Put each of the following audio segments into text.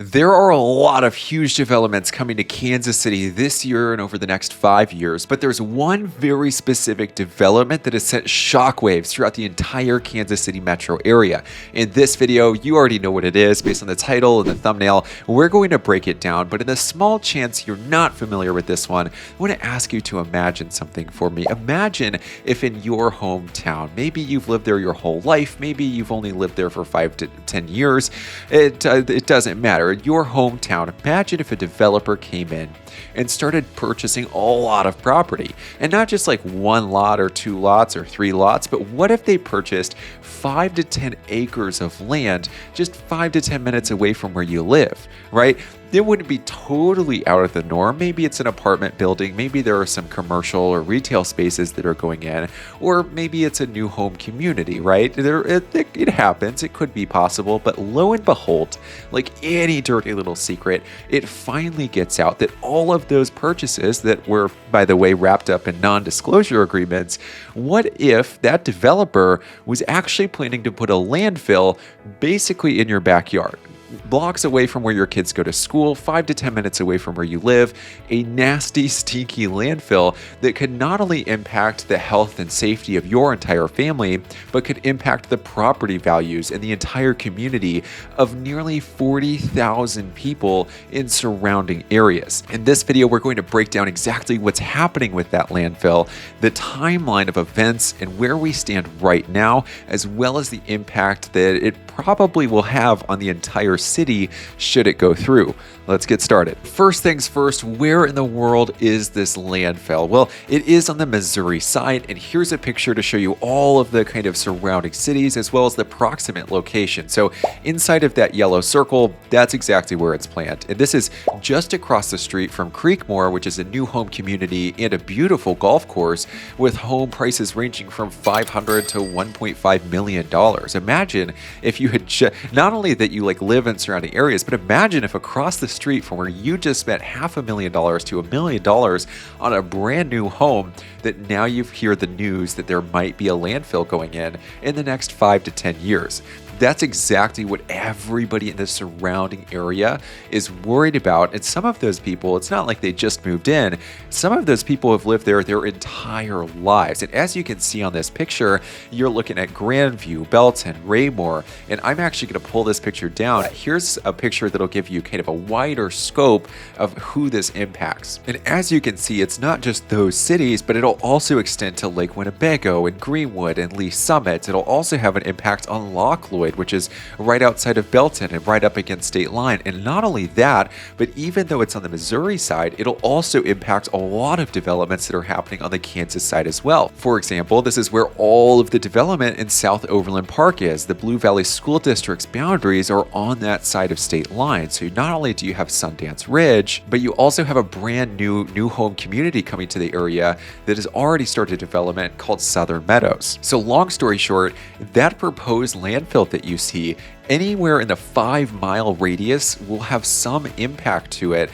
There are a lot of huge developments coming to Kansas City this year and over the next 5 years, but there's one very specific development that has sent shockwaves throughout the entire Kansas City metro area. In this video, you already know what it is based on the title and the thumbnail. We're going to break it down, but in the small chance you're not familiar with this one, I want to ask you to imagine something for me. Imagine if in your hometown, maybe you've lived there your whole life, maybe you've only lived there for 5 to 10 years, it doesn't matter. In your hometown, imagine if a developer came in and started purchasing a lot of property, and not just like one lot or two lots or three lots, but what if they purchased 5 to 10 acres of land just 5 to 10 minutes away from where you live, right? It wouldn't be totally out of the norm. Maybe it's an apartment building, maybe there are some commercial or retail spaces that are going in, or maybe it's a new home community, right? It happens, it could be possible, but lo and behold, like any dirty little secret, it finally gets out that all of those purchases that were, by the way, wrapped up in non-disclosure agreements, what if that developer was actually planning to put a landfill basically in your backyard? Blocks away from where your kids go to school, 5 to 10 minutes away from where you live, a nasty, stinky landfill that could not only impact the health and safety of your entire family, but could impact the property values in the entire community of nearly 40,000 people in surrounding areas. In this video, we're going to break down exactly what's happening with that landfill, the timeline of events, and where we stand right now, as well as the impact that it probably will have on the entire city should it go through. Let's get started. First things first, where in the world is this landfill? Well, it is on the Missouri side, and here's a picture to show you all of the kind of surrounding cities as well as the proximate location. So inside of that yellow circle, that's exactly where it's planned. And this is just across the street from Creekmore, which is a new home community and a beautiful golf course with home prices ranging from $500 to $1.5 million. Imagine if you had not only that you like live in surrounding areas, but imagine if across the street from where you just spent $500,000 to $1 million on a brand new home, that now you hear the news that there might be a landfill going in the next 5 to 10 years. That's exactly what everybody in the surrounding area is worried about. And some of those people, it's not like they just moved in. Some of those people have lived there their entire lives. And as you can see on this picture, you're looking at Grandview, Belton, Raymore. And I'm actually going to pull this picture down. Here's a picture that'll give you kind of a wider scope of who this impacts. And as you can see, it's not just those cities, but it'll also extend to Lake Winnebago and Greenwood and Lee Summit. It'll also have an impact on Lockwood, which is right outside of Belton and right up against state line. And not only that, but even though it's on the Missouri side, it'll also impact a lot of developments that are happening on the Kansas side as well. For example, this is where all of the development in South Overland Park is. The Blue Valley School District's boundaries are on that side of state line. So not only do you have Sundance Ridge, but you also have a brand new home community coming to the area that has already started development called Southern Meadows. So long story short, that proposed landfill that you see anywhere in the 5-mile radius will have some impact to it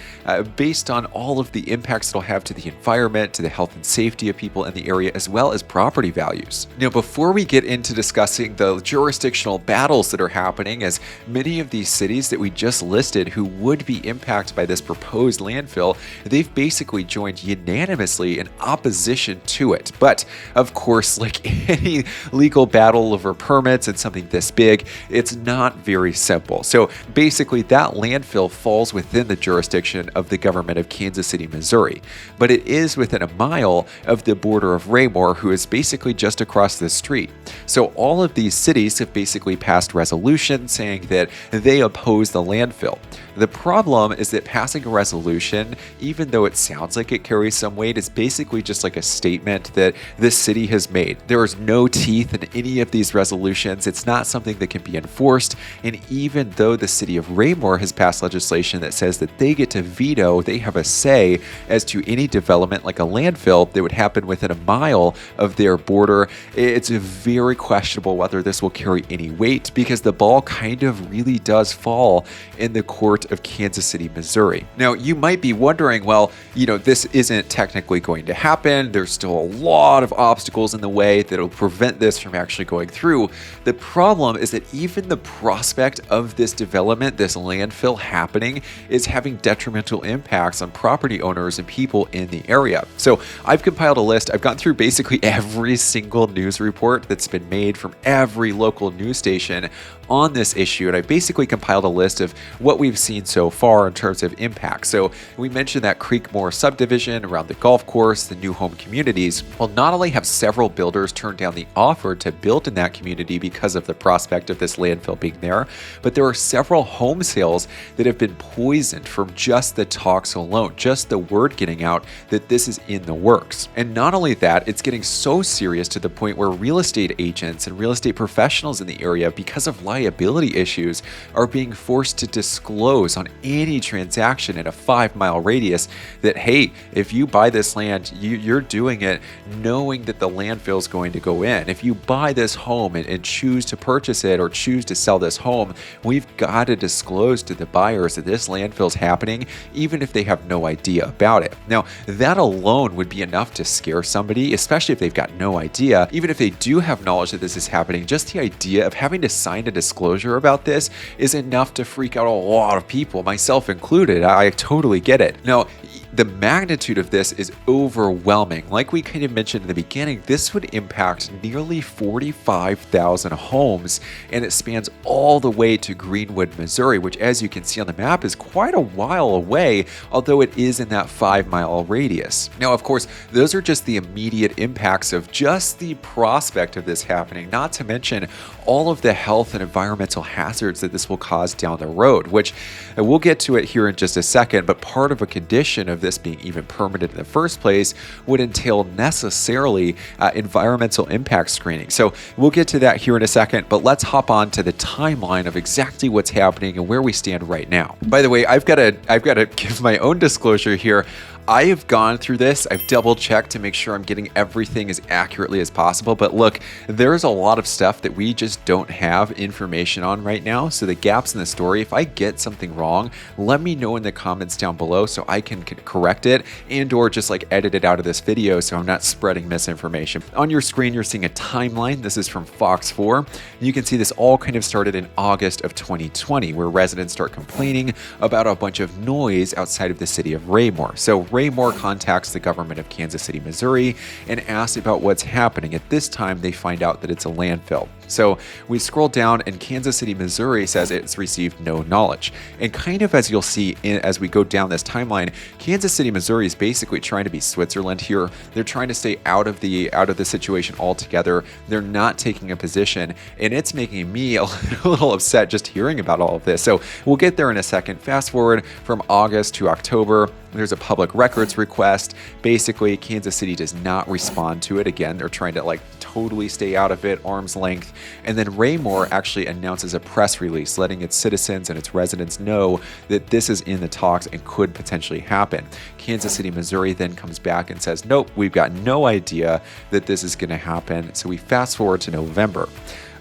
based on all of the impacts it'll have to the environment, to the health and safety of people in the area, as well as property values. Now, before we get into discussing the jurisdictional battles that are happening, as many of these cities that we just listed who would be impacted by this proposed landfill, they've basically joined unanimously in opposition to it. But of course, like any legal battle over permits and something this big, it's not very simple. So basically, that landfill falls within the jurisdiction of the government of Kansas City, Missouri, but it is within a mile of the border of Raymore, who is basically just across the street. So all of these cities have basically passed resolutions saying that they oppose the landfill. The problem is that passing a resolution, even though it sounds like it carries some weight, is basically just like a statement that the city has made. There is no teeth in any of these resolutions. It's not something that can be enforced. And even though the city of Raymore has passed legislation that says that they get to veto, they have a say as to any development like a landfill that would happen within a mile of their border, it's very questionable whether this will carry any weight, because the ball kind of really does fall in the court of Kansas City, Missouri. Now, you might be wondering, well, this isn't technically going to happen. There's still a lot of obstacles in the way that will prevent this from actually going through. The problem is that even the prospect of this development, this landfill happening, is having detrimental impacts on property owners and people in the area. So I've compiled a list. I've gone through basically every single news report that's been made from every local news station on this issue, and I basically compiled a list of what we've seen so far in terms of impact. So we mentioned that Creekmore subdivision around the golf course, the new home communities. Well, not only have several builders turned down the offer to build in that community because of the prospect of this landfill being there, but there are several home sales that have been poisoned from just the talks alone, just the word getting out that this is in the works. And not only that, it's getting so serious to the point where real estate agents and real estate professionals in the area, because of liability issues, are being forced to disclose on any transaction in a 5-mile radius that, hey, if you buy this land, you're doing it knowing that the landfill is going to go in. If you buy this home and choose to purchase it or choose to sell this home, we've got to disclose to the buyers that this landfill is happening, even if they have no idea about it. Now, that alone would be enough to scare somebody, especially if they've got no idea. Even if they do have knowledge that this is happening, just the idea of having to sign a disclosure about this is enough to freak out a lot of people, myself included. I totally get it. Now, the magnitude of this is overwhelming. Like we kind of mentioned in the beginning, this would impact nearly 45,000 homes, and it spans all the way to Greenwood, Missouri, which, as you can see on the map, is quite a while away, although it is in that 5-mile radius. Now, of course, those are just the immediate impacts of just the prospect of this happening, not to mention all of the health and environmental hazards that this will cause down the road, which we'll get to it here in just a second, but part of a condition of this being even permitted in the first place would entail necessarily environmental impact screening. So we'll get to that here in a second, but let's hop on to the timeline of exactly what's happening and where we stand right now. By the way, I've got to give my own disclosure here. I have gone through this. I've double checked to make sure I'm getting everything as accurately as possible. But look, there's a lot of stuff that we just don't have information on right now. So the gaps in the story, if I get something wrong, let me know in the comments down below so I can correct it and or just like edit it out of this video so I'm not spreading misinformation. On your screen, you're seeing a timeline. This is from Fox 4. You can see this all kind of started in August of 2020, where residents start complaining about a bunch of noise outside of the city of Raymore. So Raymore contacts the government of Kansas City, Missouri, and asks about what's happening. At this time, they find out that it's a landfill. So we scroll down, and Kansas City, Missouri says it's received no knowledge. And kind of as you'll see as we go down this timeline, Kansas City, Missouri is basically trying to be Switzerland here. They're trying to stay out of the situation altogether. They're not taking a position, and it's making me a little upset just hearing about all of this. So we'll get there in a second. Fast forward from August to October. There's a public records request. Basically, Kansas City does not respond to it. Again, they're trying to totally stay out of it, arm's length. And then Raymore actually announces a press release letting its citizens and its residents know that this is in the talks and could potentially happen. Kansas City, Missouri then comes back and says, nope, we've got no idea that this is going to happen. So we fast forward to November.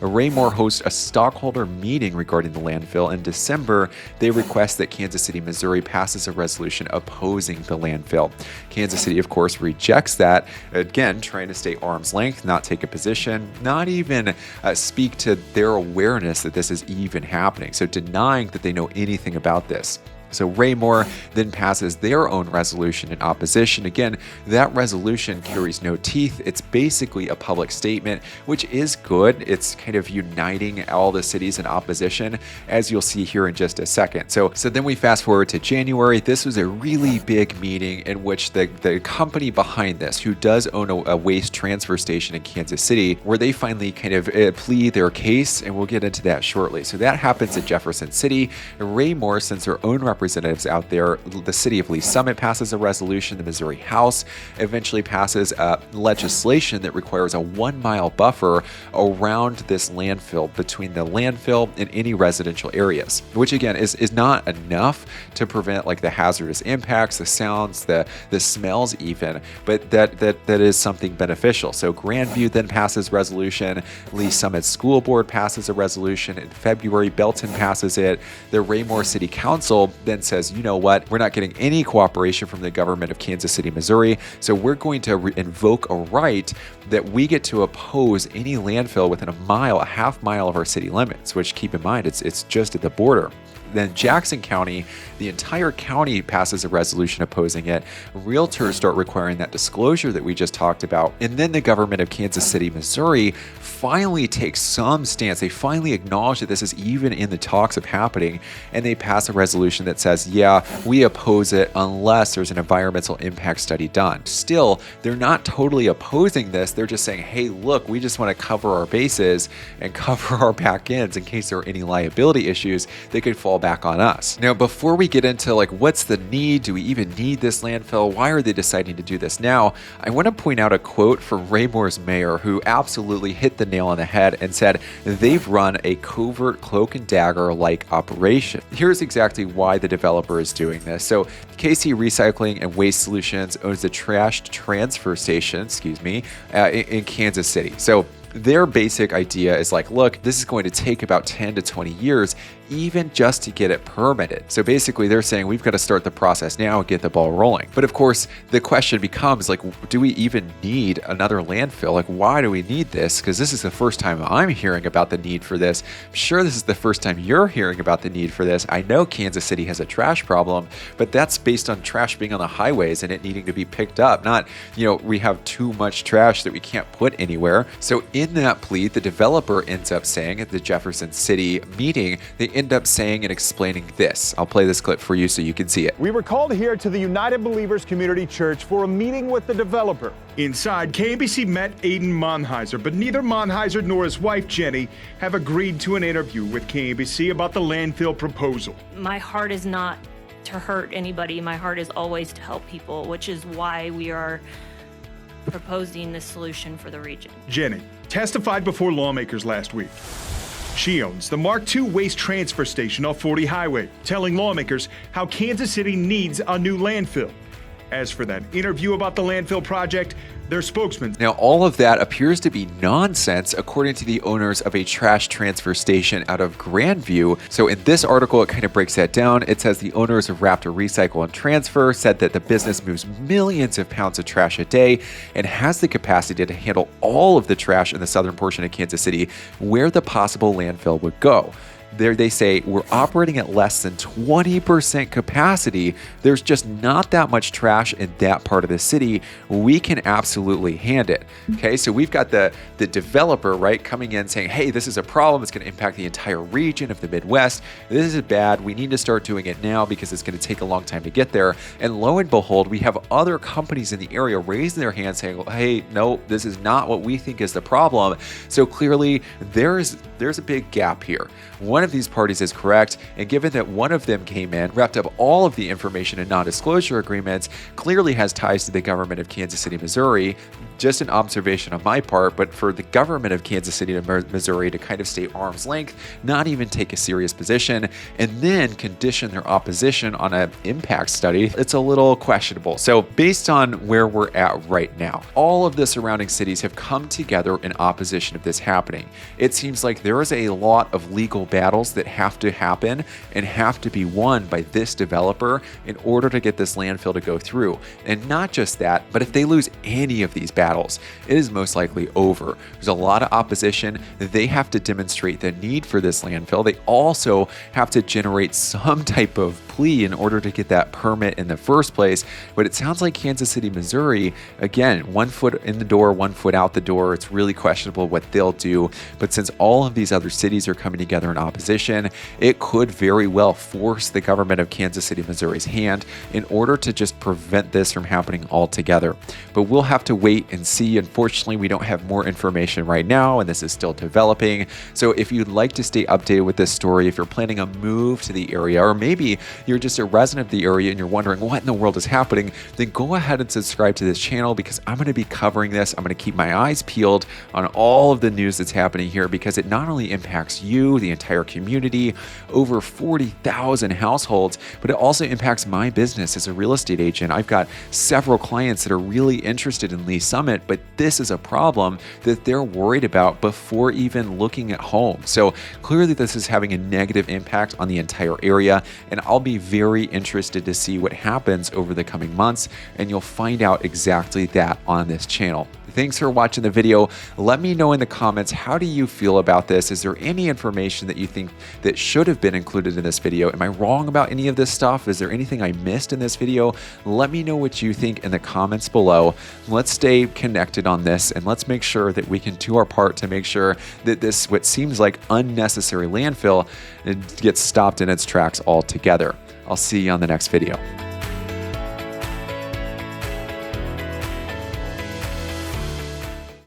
Raymore hosts a stockholder meeting regarding the landfill. In December, they request that Kansas City, Missouri passes a resolution opposing the landfill. Kansas City, of course, rejects that, again, trying to stay arm's length, not take a position, not even speak to their awareness that this is even happening, so denying that they know anything about this. So Raymore then passes their own resolution in opposition. Again, that resolution carries no teeth. It's basically a public statement, which is good. It's kind of uniting all the cities in opposition, as you'll see here in just a second. So then we fast forward to January. This was a really big meeting in which the company behind this, who does own a waste transfer station in Kansas City, where they finally kind of plead their case, and we'll get into that shortly. So that happens in Jefferson City. Raymore sends their own representatives out there. The city of Lee Summit passes a resolution. The Missouri House eventually passes legislation that requires a 1-mile buffer around this landfill, between the landfill and any residential areas, which again is not enough to prevent like the hazardous impacts, the sounds, the smells even, but that is something beneficial. So Grandview then passes resolution. Lee Summit School Board passes a resolution in February. Belton passes it. The Raymore City Council then then says, you know what, we're not getting any cooperation from the government of Kansas City, Missouri, so we're going to invoke a right that we get to oppose any landfill within a half mile of our city limits, which, keep in mind, it's just at the border. Then Jackson County, the entire county passes a resolution opposing it. Realtors start requiring that disclosure that we just talked about. And then the government of Kansas City, Missouri finally takes some stance. They finally acknowledge that this is even in the talks of happening. And they pass a resolution that says, yeah, we oppose it unless there's an environmental impact study done. Still, they're not totally opposing this. They're just saying, hey, look, we just want to cover our bases and cover our back ends in case there are any liability issues that could fall back on us. Now, before we get into like, what's the need? Do we even need this landfill? Why are they deciding to do this now? I want to point out a quote from Raymore's mayor, who absolutely hit the nail on the head and said they've run a covert cloak and dagger like operation. Here's exactly why the developer is doing this. So KC Recycling and Waste Solutions owns the trash transfer station, in Kansas City. So their basic idea is like, look, this is going to take about 10 to 20 years even just to get it permitted. So basically they're saying we've got to start the process now and get the ball rolling. But of course, the question becomes like, do we even need another landfill? Like, why do we need this? Because this is the first time I'm hearing about the need for this. I'm sure this is the first time you're hearing about the need for this. I know Kansas City has a trash problem, but that's based on trash being on the highways and it needing to be picked up. Not, we have too much trash that we can't put anywhere. So in that plea, the developer ends up saying at the Jefferson City meeting, they end up saying and explaining this. I'll play this clip for you so you can see it. We were called here to the United Believers Community Church for a meeting with the developer. Inside, KMBC met Aiden Monheiser, but neither Monheiser nor his wife, Jenny, have agreed to an interview with KMBC about the landfill proposal. My heart is not to hurt anybody. My heart is always to help people, which is why we are proposing this solution for the region. Jenny testified before lawmakers last week. She owns the Mark II waste transfer station off 40 Highway, telling lawmakers how Kansas City needs a new landfill. As for that interview about the landfill project, their spokesman. Now, all of that appears to be nonsense, according to the owners of a trash transfer station out of Grandview. So in this article, it kind of breaks that down. It says the owners of Raptor Recycle and Transfer said that the business moves millions of pounds of trash a day and has the capacity to handle all of the trash in the southern portion of Kansas City, where the possible landfill would go. There they say we're operating at less than 20% capacity. There's just not that much trash in that part of the city. We can absolutely handle it. Okay, so we've got the developer, right, coming in saying, hey, this is a problem. It's going to impact the entire region of the Midwest. This is bad. We need to start doing it now because it's going to take a long time to get there. And lo and behold, we have other companies in the area raising their hands saying, well, hey, no, this is not what we think is the problem. So clearly there's a big gap here. One of these parties is correct, and given that one of them came in, wrapped up all of the information in non-disclosure agreements, clearly has ties to the government of Kansas City, Missouri. Just an observation on my part, but for the government of Kansas City, Missouri to kind of stay arm's length, not even take a serious position, and then condition their opposition on an impact study, it's a little questionable. So based on where we're at right now, all of the surrounding cities have come together in opposition of this happening. It seems like there is a lot of legal battles that have to happen and have to be won by this developer in order to get this landfill to go through. And not just that, but if they lose any of these battles, it is most likely over. There's a lot of opposition. They have to demonstrate the need for this landfill. They also have to generate some type of plea in order to get that permit in the first place. But it sounds like Kansas City, Missouri, again, 1 foot in the door, 1 foot out the door. It's really questionable what they'll do. But since all of these other cities are coming together in opposition, it could very well force the government of Kansas City, Missouri's hand in order to just prevent this from happening altogether. But we'll have to wait and see. Unfortunately, we don't have more information right now, and this is still developing. So if you'd like to stay updated with this story, if you're planning a move to the area, or maybe you're just a resident of the area and you're wondering what in the world is happening, then go ahead and subscribe to this channel, because I'm going to be covering this. I'm going to keep my eyes peeled on all of the news that's happening here, because it not only impacts you, the entire community, over 40,000 households, but it also impacts my business as a real estate agent. I've got several clients that are really interested in Lee Summit, but this is a problem that they're worried about before even looking at homes. So clearly this is having a negative impact on the entire area, and I'll be very interested to see what happens over the coming months, and you'll find out exactly that on this channel. Thanks for watching the video. Let me know in the comments, how do you feel about this? Is there any information that you think that should have been included in this video? Am I wrong about any of this stuff? Is there anything I missed in this video? Let me know what you think in the comments below. Let's stay connected on this, and let's make sure that we can do our part to make sure that this, what seems like unnecessary landfill, gets stopped in its tracks altogether. I'll see you on the next video.